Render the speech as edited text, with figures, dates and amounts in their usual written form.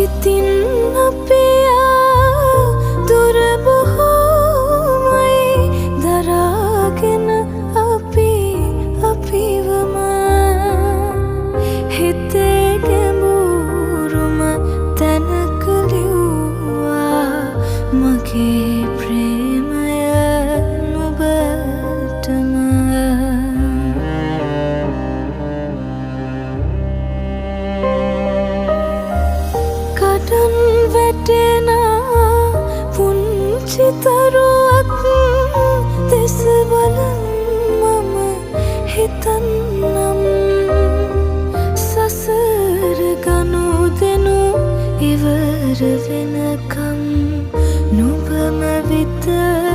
හිතින් අපියා දුර බොහෝමයි දරාගෙන අපි අපිවම හිතේ ගැඹුරුම තැනක ලිව්වා මගේ ප්‍රේමය නුඹටම කඩන් වැටෙන පුංචි තරුවක් දෙස බලන් මම හිතන්නම් සසර ගනුදෙනු ඉවර වෙනකම් නුඹම විතර